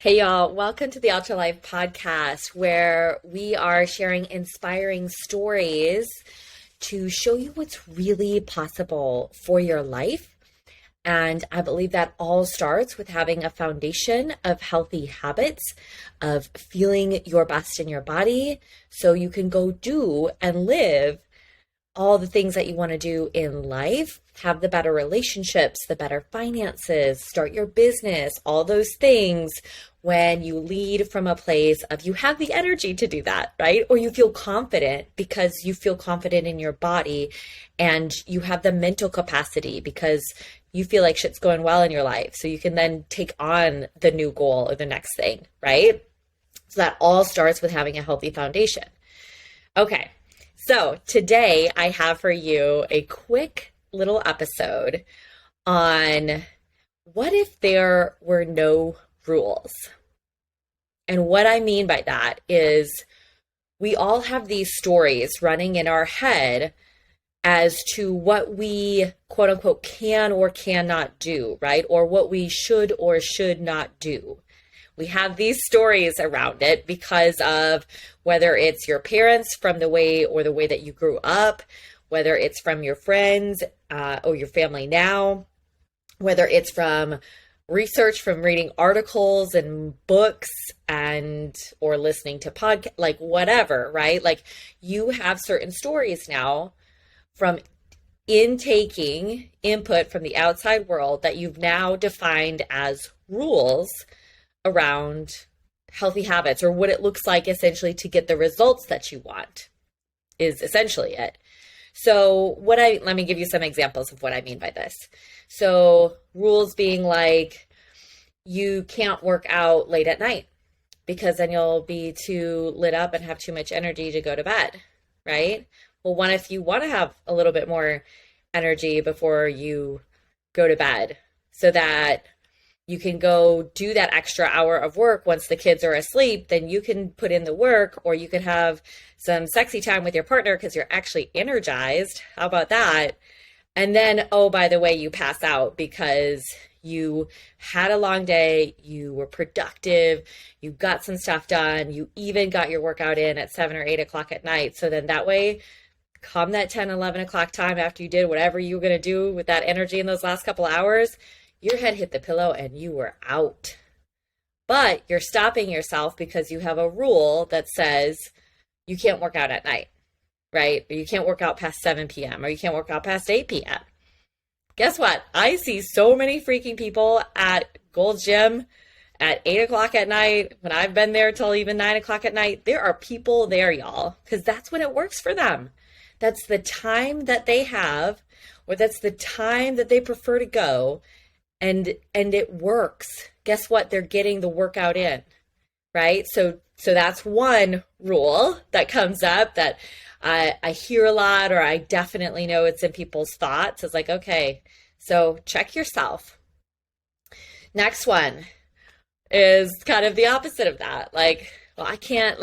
Hey y'all, welcome to the Ultra Life podcast where we are sharing inspiring stories to show you what's really possible for your life. And I believe that all starts with having a foundation of healthy habits, of feeling your best in your body so you can go do and live all the things that you want to do in life, have the better relationships, the better finances, start your business, all those things when you lead from a place of you have the energy to do that, right? Or you feel confident because you feel confident in your body and you have the mental capacity because you feel like shit's going well in your life. So you can then take on the new goal or the next thing, right? So that all starts with having a healthy foundation. Okay. So today I have for you a quick little episode on what if there were no rules? And what I mean by that is we all have these stories running in our head as to what we quote unquote can or cannot do, right? Or what we should or should not do. We have these stories around it because of whether it's your parents from the way that you grew up, whether it's from your friends or your family now, whether it's from research from reading articles and books and or listening to podcasts, like whatever, right? Like you have certain stories now from intaking input from the outside world that you've now defined as rules around healthy habits, or what it looks like essentially to get the results that you want is essentially it. So let me give you some examples of what I mean by this. So rules being like, you can't work out late at night because then you'll be too lit up and have too much energy to go to bed, right? Well, what if you want to have a little bit more energy before you go to bed so that you can go do that extra hour of work once the kids are asleep, then you can put in the work, or you can have some sexy time with your partner because you're actually energized. How about that? And then, oh, by the way, you pass out because you had a long day, you were productive, you got some stuff done, you even got your workout in at 7 or 8 o'clock at night. So then that way, come that 10, 11 o'clock time after you did whatever you were going to do with that energy in those last couple hours, your head hit the pillow and you were out. But you're stopping yourself because you have a rule that says you can't work out at night, right? Or you can't work out past 7 p.m. or you can't work out past 8 p.m. Guess what? I see so many freaking people at Gold's Gym at 8 o'clock at night. When I've been there till even 9 o'clock at night, there are people there, y'all, because that's when it works for them. That's the time that they have, or that's the time that they prefer to go. And it works. Guess what? They're getting the workout in, right? So that's one rule that comes up that I hear a lot, or I definitely know it's in people's thoughts. It's like, okay, so check yourself. Next one is kind of the opposite of that. Like, well, I can't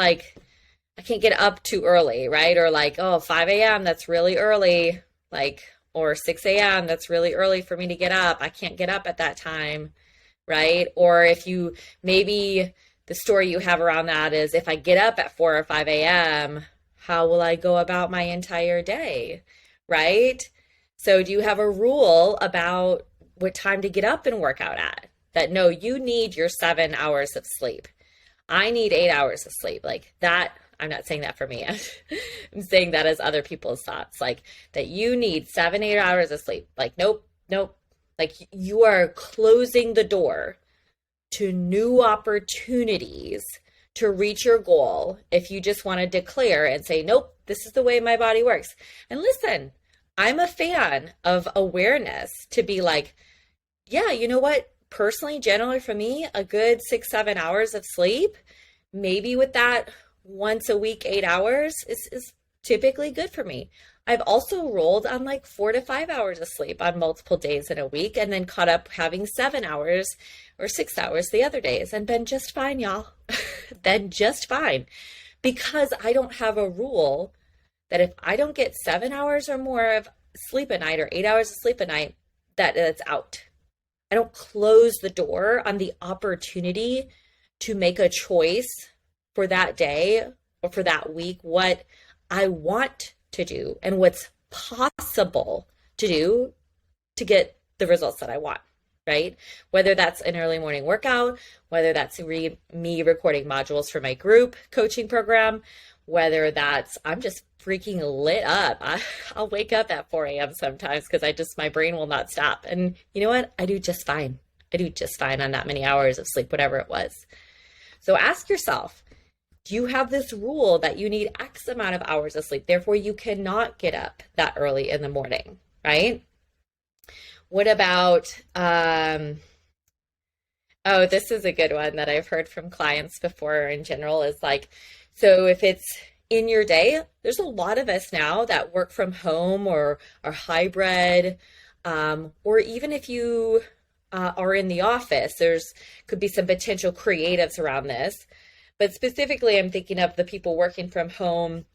get up too early, right? Or like, oh, 5 a.m., that's really early. Like, or 6 a.m., that's really early for me to get up. I can't get up at that time, right? Or if you, maybe the story you have around that is, if I get up at 4 or 5 a.m., how will I go about my entire day, right? So do you have a rule about what time to get up and work out at? That no, you need your 7 hours of sleep. I need 8 hours of sleep. Like that, I'm not saying that for me. I'm saying that as other people's thoughts, like that you need 7, 8 hours of sleep. Like, nope. Like you are closing the door to new opportunities to reach your goal if you just want to declare and say, nope, this is the way my body works. And listen, I'm a fan of awareness to be like, yeah, you know what? Personally, generally for me, a good 6, 7 hours of sleep, maybe with that once a week, 8 hours is typically good for me. I've also rolled on like 4 to 5 hours of sleep on multiple days in a week and then caught up having 7 hours or 6 hours the other days and been just fine, y'all. Been just fine because I don't have a rule that if I don't get 7 hours or more of sleep at night or 8 hours of sleep at night, that's out. I don't close the door on the opportunity to make a choice for that day or for that week, what I want to do and what's possible to do to get the results that I want, right? Whether that's an early morning workout, whether that's me recording modules for my group coaching program, whether that's I'm just freaking lit up. I'll wake up at 4 a.m. sometimes because my brain will not stop. And you know what? I do just fine. I do just fine on that many hours of sleep, whatever it was. So ask yourself, do you have this rule that you need X amount of hours of sleep? Therefore, you cannot get up that early in the morning, right? What about, this is a good one that I've heard from clients before in general is like, so if it's in your day, there's a lot of us now that work from home or are hybrid, or even if you are in the office, could be some potential creatives around this. But specifically, I'm thinking of the people working from home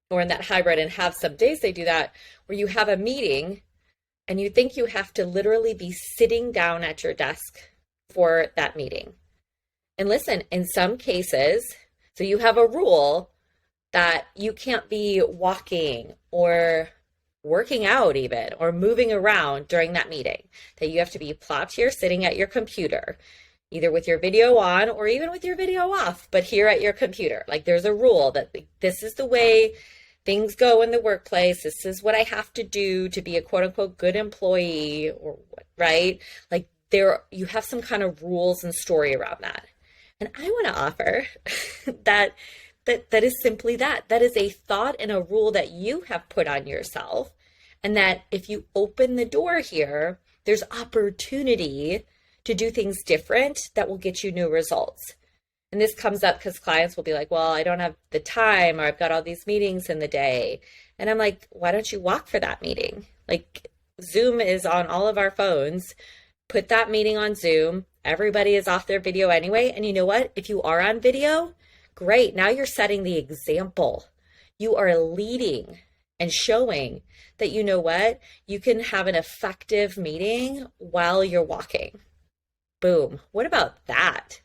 or in that hybrid and have some days they do that where you have a meeting and you think you have to literally be sitting down at your desk for that meeting. And listen, in some cases, so you have a rule that you can't be walking or working out even or moving around during that meeting, that you have to be plopped here sitting at your computer, either with your video on or even with your video off, but here at your computer. Like there's a rule that this is the way things go in the workplace. This is what I have to do to be a quote unquote good employee, or right? Like you have some kind of rules and story around that. And I want to offer that is simply that. That is a thought and a rule that you have put on yourself. And that if you open the door here, there's opportunity to do things different that will get you new results. And this comes up because clients will be like, well, I don't have the time, or I've got all these meetings in the day. And I'm like, why don't you walk for that meeting? Like Zoom is on all of our phones. Put that meeting on Zoom. Everybody is off their video anyway. And you know what? If you are on video, great. Now you're setting the example. You are leading and showing that, you know what? You can have an effective meeting while you're walking. Boom. What about that?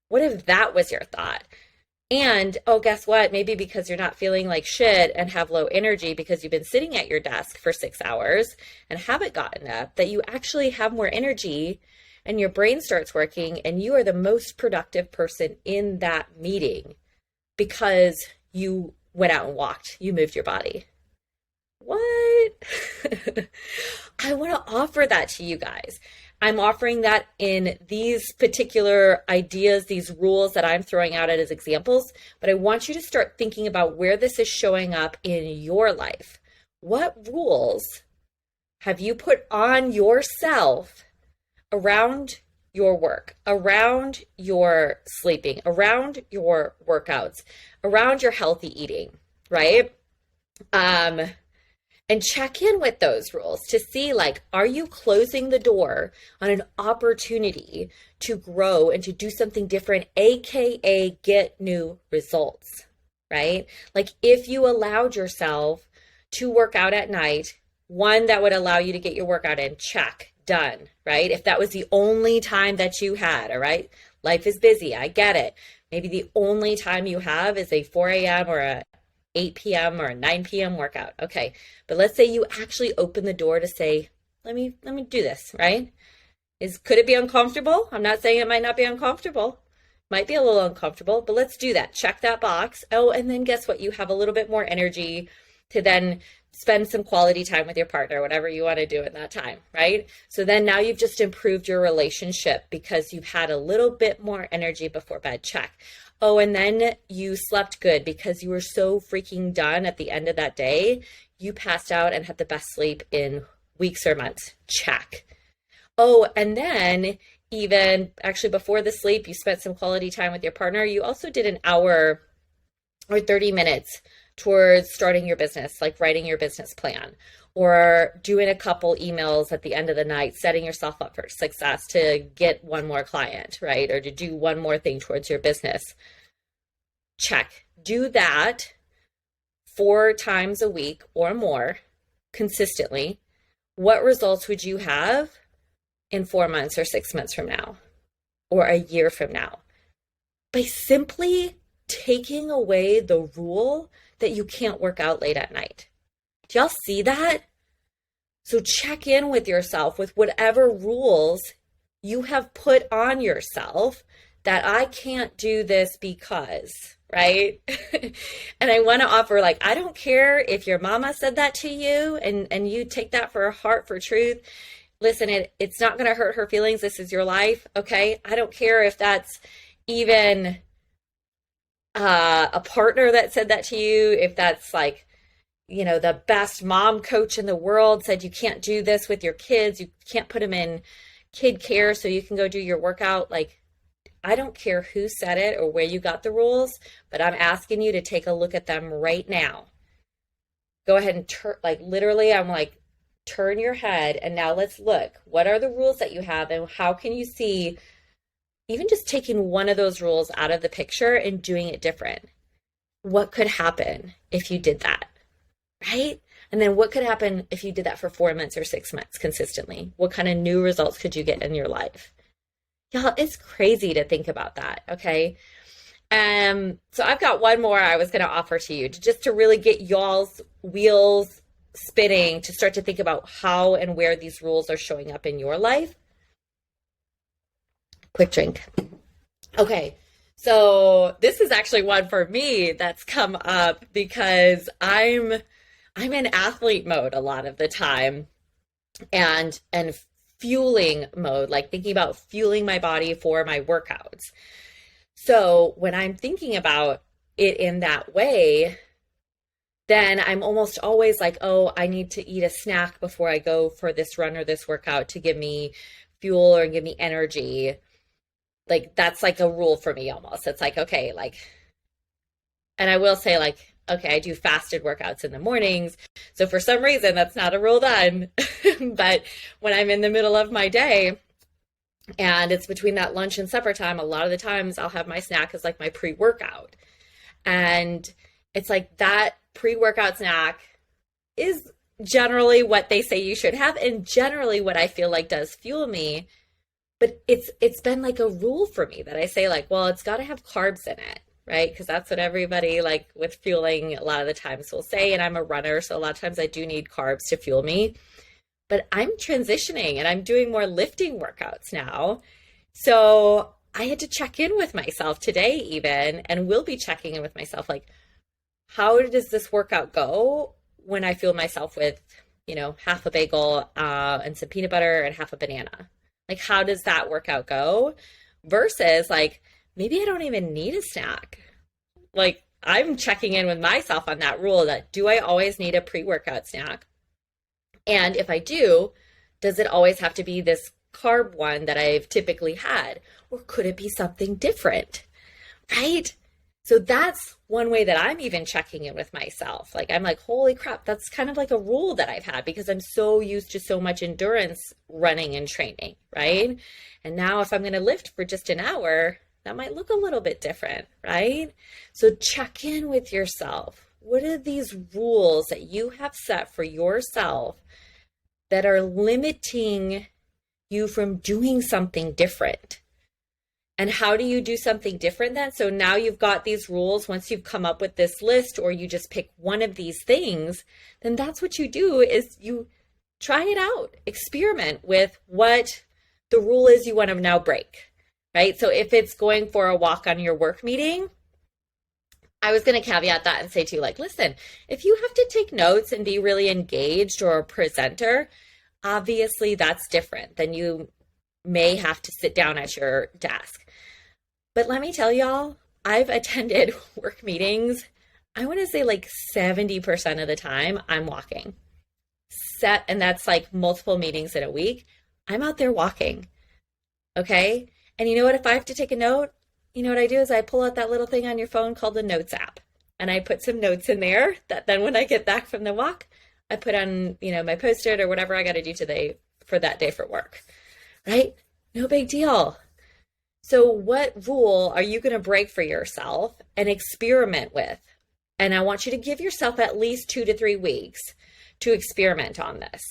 What if that was your thought? And, oh, guess what? Maybe because you're not feeling like shit and have low energy because you've been sitting at your desk for 6 hours and haven't gotten up, that you actually have more energy and your brain starts working and you are the most productive person in that meeting because you went out and walked, you moved your body. What? I want to offer that to you guys. I'm offering that in these particular ideas, these rules that I'm throwing out as examples, but I want you to start thinking about where this is showing up in your life. What rules have you put on yourself around your work, around your sleeping, around your workouts, around your healthy eating, right? And check in with those rules to see, like, are you closing the door on an opportunity to grow and to do something different, AKA get new results, right? Like if you allowed yourself to work out at night, one that would allow you to get your workout in, check, done, right? If that was the only time that you had, all right? Life is busy, I get it. Maybe the only time you have is a 4 a.m. or a 8 p.m. or a 9 p.m. workout. Okay. But let's say you actually open the door to say, let me do this, right? Could it be uncomfortable? I'm not saying it might not be uncomfortable. Might be a little uncomfortable, but let's do that. Check that box. Oh, and then guess what? You have a little bit more energy to then spend some quality time with your partner, whatever you want to do in that time, right? So then now you've just improved your relationship because you've had a little bit more energy before bed. Check. Oh, and then you slept good because you were so freaking done at the end of that day. You passed out and had the best sleep in weeks or months. Check. Oh, and then even actually before the sleep, you spent some quality time with your partner. You also did an hour or 30 minutes towards starting your business, like writing your business plan or doing a couple emails at the end of the night, setting yourself up for success to get one more client, right? Or to do one more thing towards your business. Check. Do that 4 times a week or more consistently. What results would you have in 4 months or 6 months from now or a year from now? by simply taking away the rule that you can't work out late at night. Do y'all see that? So check in with yourself with whatever rules you have put on yourself that I can't do this because, right? And I want to offer, like, I don't care if your mama said that to you and you take that for heart for truth. Listen, it's not going to hurt her feelings. This is your life, okay? I don't care if that's even a partner that said that to you, if that's like, the best mom coach in the world said you can't do this with your kids, you can't put them in kid care so you can go do your workout. Like, I don't care who said it or where you got the rules, but I'm asking you to take a look at them right now. Go ahead and turn your head, and now let's look. What are the rules that you have, and how can you see even just taking one of those rules out of the picture and doing it different? What could happen if you did that, right? And then what could happen if you did that for 4 months or 6 months consistently? What kind of new results could you get in your life? Y'all, it's crazy to think about that, okay? So I've got one more I was going to offer to you just to really get y'all's wheels spinning, to start to think about how and where these rules are showing up in your life. Quick drink. Okay, so this is actually one for me that's come up because I'm in athlete mode a lot of the time, and fueling mode, like thinking about fueling my body for my workouts. So when I'm thinking about it in that way, then I'm almost always like, oh, I need to eat a snack before I go for this run or this workout to give me fuel or give me energy. Like, that's like a rule for me almost. It's like, okay, like, and I will say, like, okay, I do fasted workouts in the mornings. So for some reason, that's not a rule then. But when I'm in the middle of my day and it's between that lunch and supper time, a lot of the times I'll have my snack as like my pre-workout. And it's like that pre-workout snack is generally what they say you should have, and generally what I feel like does fuel me. But it's been like a rule for me that I say, like, well, it's got to have carbs in it, right? Because that's what everybody, like, with fueling a lot of the times will say. And I'm a runner, so a lot of times I do need carbs to fuel me. But I'm transitioning and I'm doing more lifting workouts now. So I had to check in with myself today even, and will be checking in with myself, like, how does this workout go when I fuel myself with, half a bagel and some peanut butter and half a banana? Like, how does that workout go? Versus, like, maybe I don't even need a snack. Like, I'm checking in with myself on that rule that, do I always need a pre-workout snack? And if I do, does it always have to be this carb one that I've typically had? Or could it be something different? Right? So that's one way that I'm even checking in with myself. Like, I'm like, holy crap, that's kind of like a rule that I've had because I'm so used to so much endurance running and training, right? And now if I'm going to lift for just an hour, that might look a little bit different, right? So check in with yourself. What are these rules that you have set for yourself that are limiting you from doing something different? And how do you do something different then? So now you've got these rules. Once you've come up with this list, or you just pick one of these things, then that's what you do, is you try it out. Experiment with what the rule is you want to now break, right? So if it's going for a walk on your work meeting, I was going to caveat that and say to you, like, listen, if you have to take notes and be really engaged or a presenter, obviously that's different. Then you may have to sit down at your desk. But let me tell y'all, I've attended work meetings. I want to say like 70% of the time I'm walking. And that's like multiple meetings in a week. I'm out there walking. Okay? And you know what? If I have to take a note, you know what I do is I pull out that little thing on your phone called the Notes app. And I put some notes in there that then when I get back from the walk, I put on, my Post-it or whatever I got to do today for that day for work. Right? No big deal. So what rule are you going to break for yourself and experiment with? And I want you to give yourself at least 2 to 3 weeks to experiment on this.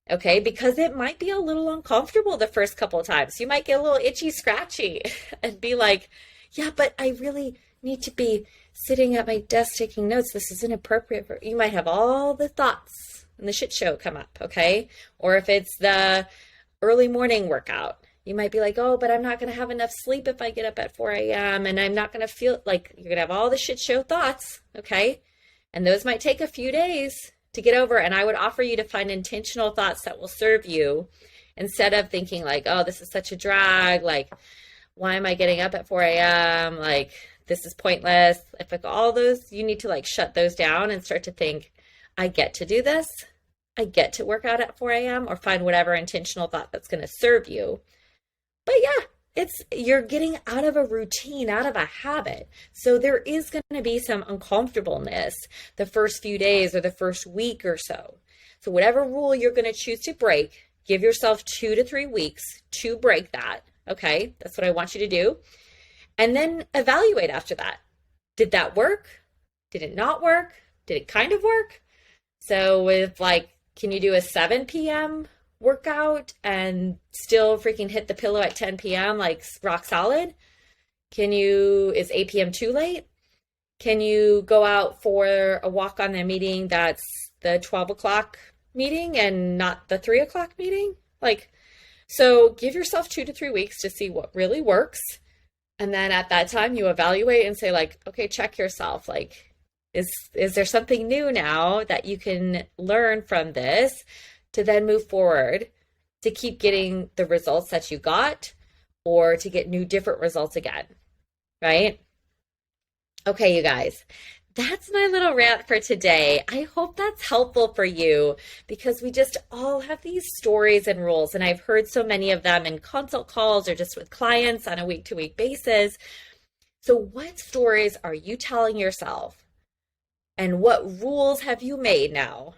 Okay? Because it might be a little uncomfortable the first couple of times. You might get a little itchy, scratchy and be like, Yeah, but I really need to be sitting at my desk taking notes. This is inappropriate for you. Might have all the thoughts and the shit show come up, okay? Or if it's the early morning workout, you might be like, oh, but I'm not going to have enough sleep if I get up at 4 a.m. and I'm not going to feel like you're going to have all the shit show thoughts, okay? And those might take a few days to get over. And I would offer you to find intentional thoughts that will serve you instead of thinking like, oh, this is such a drag. Like, why am I getting up at 4 a.m.? Like, this is pointless. If like all those, you need to like shut those down and start to think, I get to do this. I get to work out at 4 a.m. or find whatever intentional thought that's going to serve you. But yeah, you're getting out of a routine, out of a habit. So there is going to be some uncomfortableness the first few days or the first week or so. So whatever rule you're going to choose to break, give yourself 2 to 3 weeks to break that. Okay, that's what I want you to do. And then evaluate after that. Did that work? Did it not work? Did it kind of work? So with like, can you do a 7 p.m. workout and still freaking hit the pillow at 10 p.m. like rock solid? Is 8 p.m. too late? Can you go out for a walk on the meeting that's the 12 o'clock meeting and not the 3 o'clock meeting? Like, so give yourself 2 to 3 weeks to see what really works. And then at that time you evaluate and say like, okay, check yourself. Like, is there something new now that you can learn from this to then move forward to keep getting the results that you got or to get new different results again, right? Okay, you guys, that's my little rant for today. I hope that's helpful for you because we just all have these stories and rules, and I've heard so many of them in consult calls or just with clients on a week-to-week basis. So what stories are you telling yourself? And what rules have you made now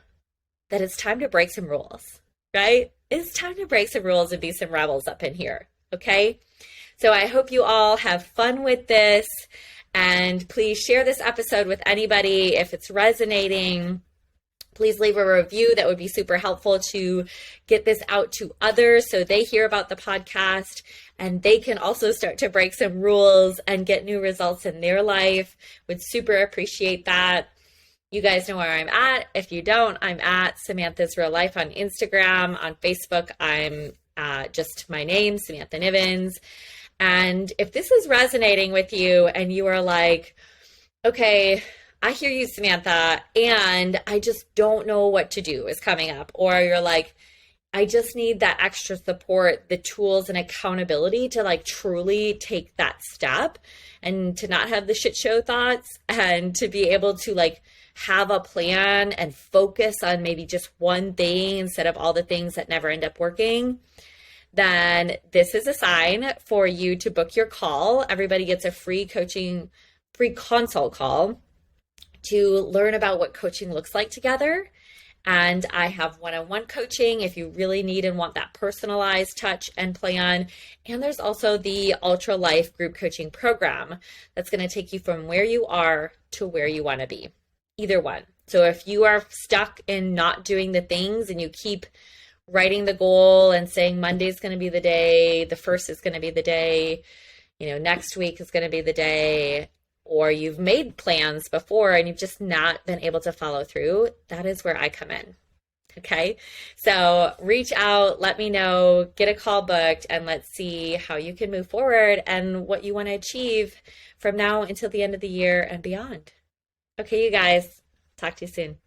that it's time to break some rules, right? It's time to break some rules and be some rebels up in here, okay? So I hope you all have fun with this. And please share this episode with anybody if it's resonating. Please leave a review. That would be super helpful to get this out to others so they hear about the podcast and they can also start to break some rules and get new results in their life. Would super appreciate that. You guys know where I'm at. If you don't, I'm at Samantha's Real Life on Instagram. On Facebook, I'm just my name, Samantha Nivens. And if this is resonating with you and you are like, okay, I hear you, Samantha, and I just don't know what to do is coming up. Or you're like, I just need that extra support, the tools and accountability to like truly take that step and to not have the shit show thoughts and to be able to like have a plan and focus on maybe just one thing instead of all the things that never end up working, then this is a sign for you to book your call. Everybody gets a free consult call to learn about what coaching looks like together. And I have one-on-one coaching if you really need and want that personalized touch and plan. And there's also the Ultra Life group coaching program that's going to take you from where you are to where you want to be. Either one. So if you are stuck in not doing the things and you keep writing the goal and saying Monday's going to be the day, the first is going to be the day, next week is going to be the day, or you've made plans before and you've just not been able to follow through, that is where I come in. Okay. So reach out, let me know, get a call booked, and let's see how you can move forward and what you want to achieve from now until the end of the year and beyond. Okay, you guys, talk to you soon.